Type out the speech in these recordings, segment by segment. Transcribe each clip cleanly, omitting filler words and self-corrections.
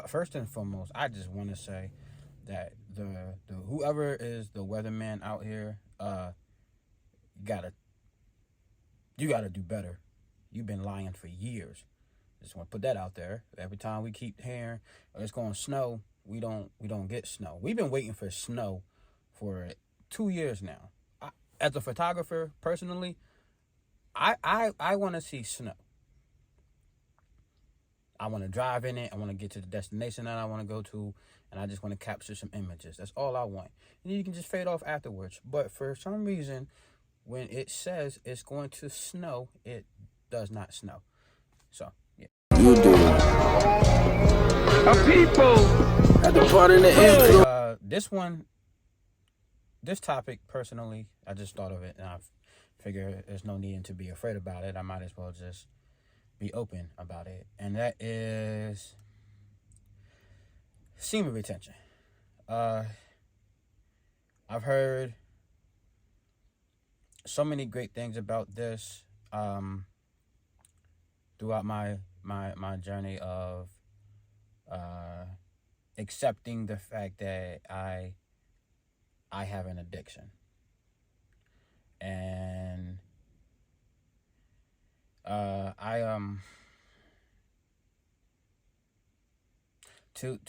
First and foremost, I just want to say that the whoever is the weatherman out here, you gotta you gotta do better. You've been lying for years. Just want to put that out there. Every time we keep hearing it's going to snow, we don't get snow. We've been waiting for snow for 2 years now. I, as a photographer, personally, I want to see snow. I want to drive in it. I want to get to the destination that I want to go to, and I just want to capture some images. That's all I want. And you can just fade off afterwards. But for some reason, when it says it's going to snow, it does not snow. So yeah. You do. A people at the part in the influence. This topic personally, I just thought of it, and I figure there's no need to be afraid about it. I might as well just be open about it, and that is semen retention. Uh, I've heard so many great things about this throughout my journey of uh, accepting the fact that I have an addiction, and I to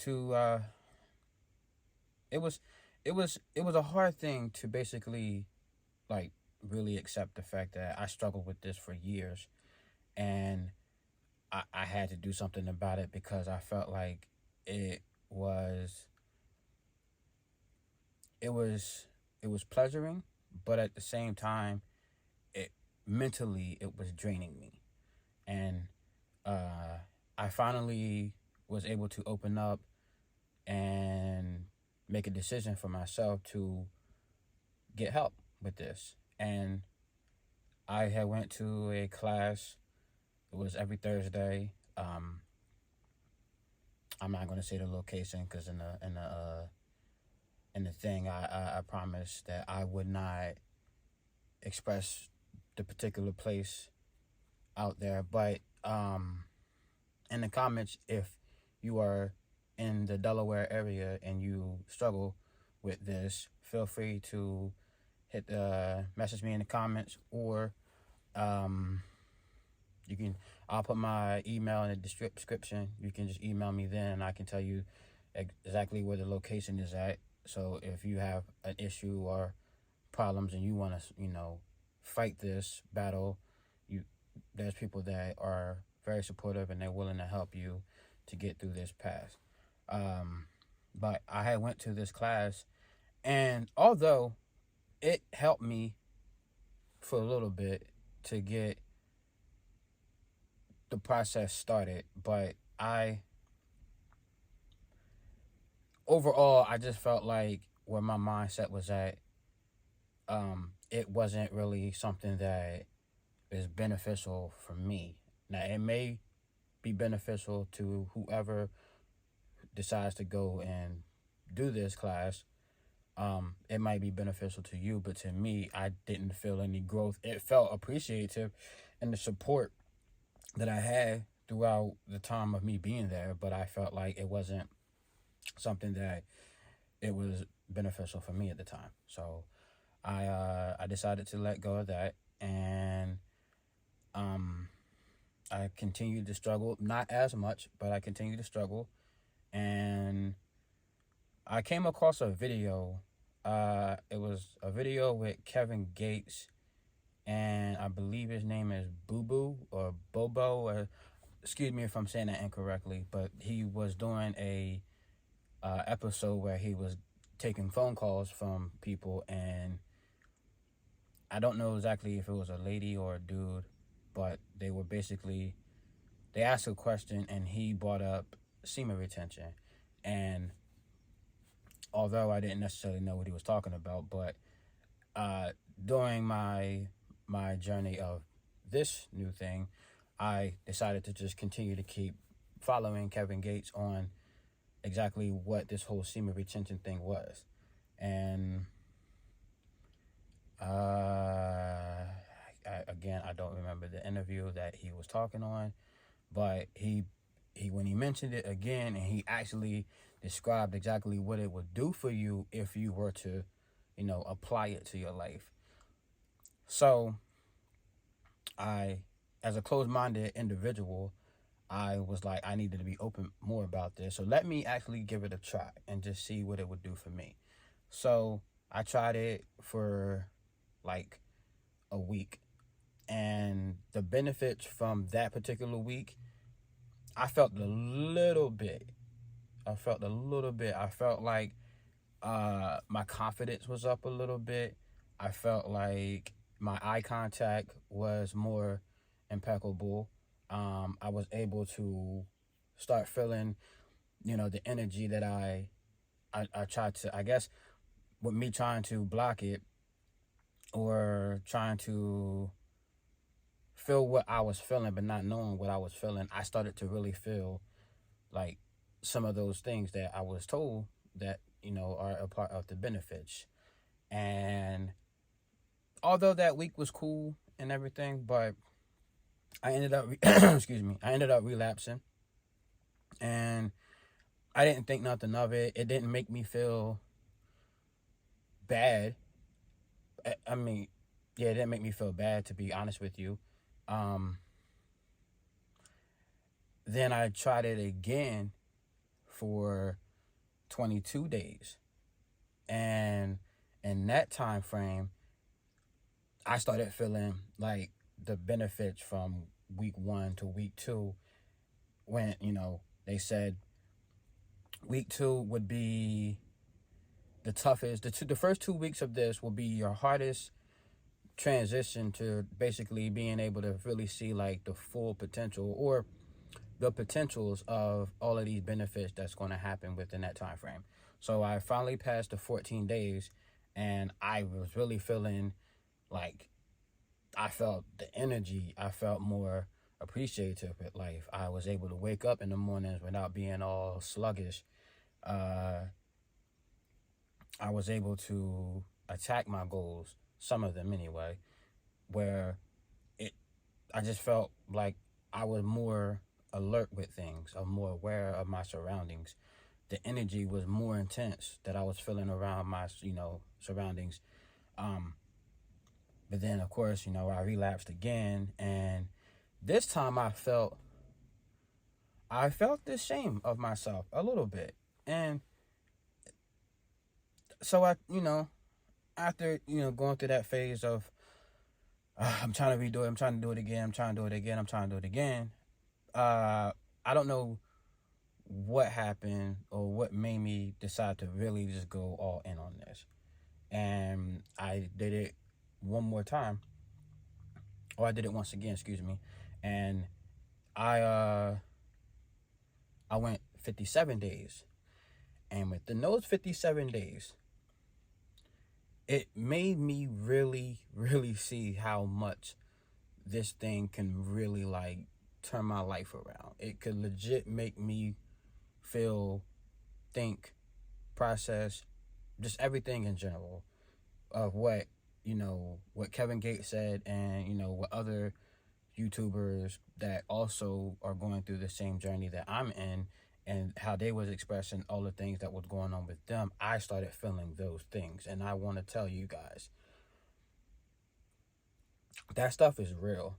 it was it was a hard thing to basically like really accept the fact that I struggled with this for years, and I had to do something about it because I felt like it was it was it was pleasuring, but at the same time, it mentally it was draining me, and uh, I finally was able to open up and make a decision for myself to get help with this. And I had went to a class. It was every Thursday. I'm not going to say the location because in the thing I promised that I would not express the particular place out there. But in the comments, if you are in the Delaware area and you struggle with this, feel free to message me in the comments, or um, you can. I'll put my email in the description. You can just email me then, and I can tell you exactly where the location is at. So if you have an issue or problems and you want to, fight this battle, you there's people that are very supportive and they're willing to help you to get through this path. But I had went to this class, and although it helped me for a little bit to get the process started, but overall I just felt like where my mindset was at, it wasn't really something that is beneficial for me. Now it may be beneficial to whoever decides to go and do this class. It might be beneficial to you, but to me, I didn't feel any growth. It felt appreciative and the support that I had throughout the time of me being there, but I felt like it wasn't something that it was beneficial for me at the time. So I decided to let go of that, and I continued to struggle, not as much, but I continued to struggle, and I came across a video. It was a video with Kevin Gates, and I believe his name is Boo Boo or Bobo. Or, excuse me if I'm saying that incorrectly, but he was doing a episode where he was taking phone calls from people, and I don't know exactly if it was a lady or a dude, but they asked a question, and he brought up semen retention, and although I didn't necessarily know what he was talking about, but during my journey of this new thing, I decided to just continue to keep following Kevin Gates on exactly what this whole semen retention thing was. And again, I don't remember the interview that he was talking on, but he when he mentioned it again, and he actually described exactly what it would do for you if you were to, apply it to your life. So I, as a closed-minded individual, I was like, I needed to be open more about this. So let me actually give it a try and just see what it would do for me. So I tried it for like a week, and the benefits from that particular week, I felt a little bit. I felt like my confidence was up a little bit. I felt like my eye contact was more impeccable. I was able to start feeling, the energy that I tried to, I guess, with me trying to block it or trying to feel what I was feeling, but not knowing what I was feeling, I started to really feel like some of those things that I was told that, are a part of the benefits. And although that week was cool and everything, but I ended up, excuse me, I ended up relapsing, and I didn't think nothing of it. It didn't make me feel bad. I mean, yeah, it didn't make me feel bad, to be honest with you. Um, then I tried it again for 22 days. And in that time frame, I started feeling like the benefits from week 1 to week 2, when, they said week 2 would be the toughest. The first 2 weeks of this will be your hardest transition to basically being able to really see like the full potential, or the potentials of all of these benefits that's going to happen within that time frame. So I finally passed the 14 days, and I was really feeling like I felt the energy. I felt more appreciative with life. I was able to wake up in the mornings without being all sluggish. Uh, I was able to attack my goals, some of them anyway, where it I just felt like I was more alert with things. I'm more aware of my surroundings. The energy was more intense that I was feeling around my, surroundings. Um, but then, of course, I relapsed again, and this time I felt the shame of myself a little bit, and so after going through that phase of I'm trying to redo it, I'm trying to do it again, I'm trying to do it again, I'm trying to do it again. I don't know what happened or what made me decide to really just go all in on this. And I did it one more time, or I did it once again, excuse me. And I went 57 days. And within those 57 days, it made me really, really see how much this thing can really like turn my life around. It could legit make me feel, think, process, just everything in general of what what Kevin Gates said, and what other YouTubers that also are going through the same journey that I'm in, and how they was expressing all the things that was going on with them. I started feeling those things, and I want to tell you guys, that stuff is real.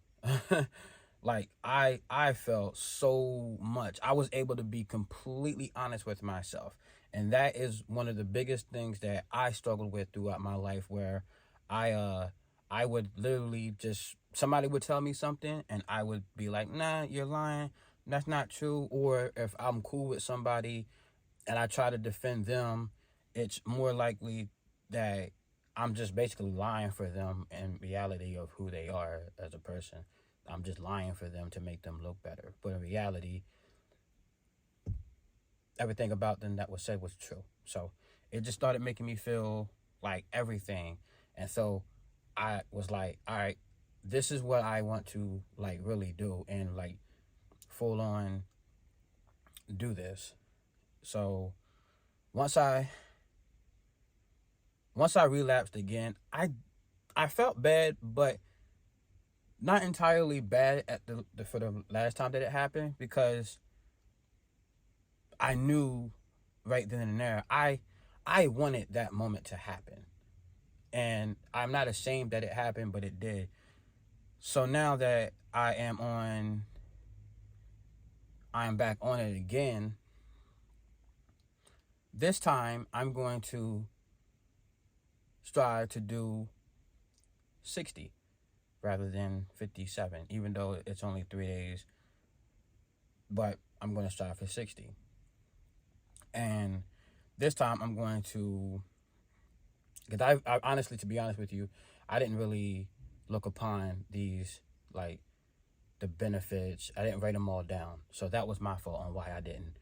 Like I felt so much. I was able to be completely honest with myself. And that is one of the biggest things that I struggled with throughout my life, where I would literally just, somebody would tell me something and I would be like, "Nah, you're lying. That's not true." Or if I'm cool with somebody and I try to defend them, it's more likely that I'm just basically lying for them in reality of who they are as a person. I'm just lying for them to make them look better. But in reality, everything about them that was said was true. So it just started making me feel like everything. And so I was like, all right, this is what I want to like really do, and like full on do this. So once I relapsed again, I felt bad, but not entirely bad at the for the last time that it happened, because I knew right then and there, I wanted that moment to happen. And I'm not ashamed that it happened, but it did. So now that I am back on it again, this time I'm going to strive to do 60 rather than 57, even though it's only 3 days, but I'm going to strive for 60. And this time I'm going to, because I honestly, to be honest with you, I didn't really look upon these, like, the benefits. I didn't write them all down. So that was my fault on why I didn't,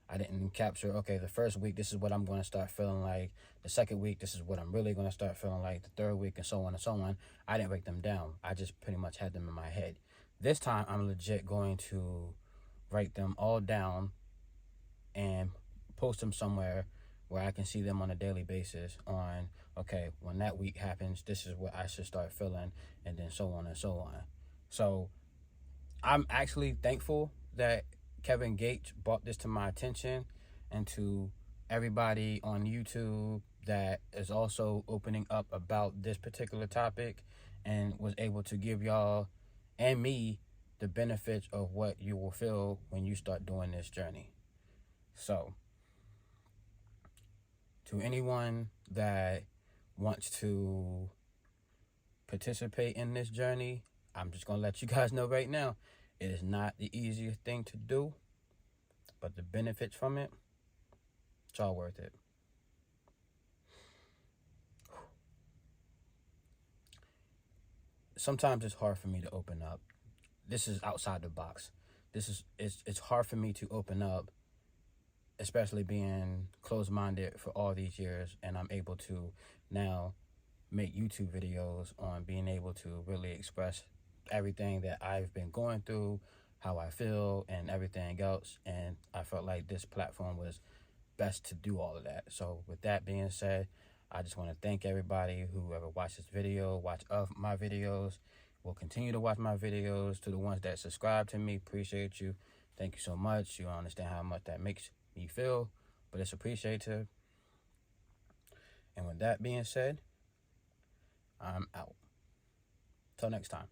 I didn't capture, okay, the first week, this is what I'm going to start feeling like. The second week, this is what I'm really going to start feeling like. The third week, and so on and so on. I didn't write them down. I just pretty much had them in my head. This time, I'm legit going to write them all down and post them somewhere where I can see them on a daily basis on, okay, when that week happens, this is what I should start feeling, and then so on and so on. So I'm actually thankful that Kevin Gates brought this to my attention, and to everybody on YouTube that is also opening up about this particular topic and was able to give y'all and me the benefits of what you will feel when you start doing this journey. So, to anyone that wants to participate in this journey, I'm just going to let you guys know right now, it is not the easiest thing to do, but the benefits from it, it's all worth it. Sometimes it's hard for me to open up. This is outside the box. It's hard for me to open up, especially being closed-minded for all these years, and I'm able to now make YouTube videos on being able to really express everything that I've been going through, how I feel, and everything else. And I felt like this platform was best to do all of that. So with that being said, I just want to thank everybody who ever watched this video, watch of my videos, will continue to watch my videos. To the ones that subscribe to me, appreciate you. Thank you so much. You don't understand how much that makes me feel, but it's appreciated. And with that being said, I'm out. Till next time.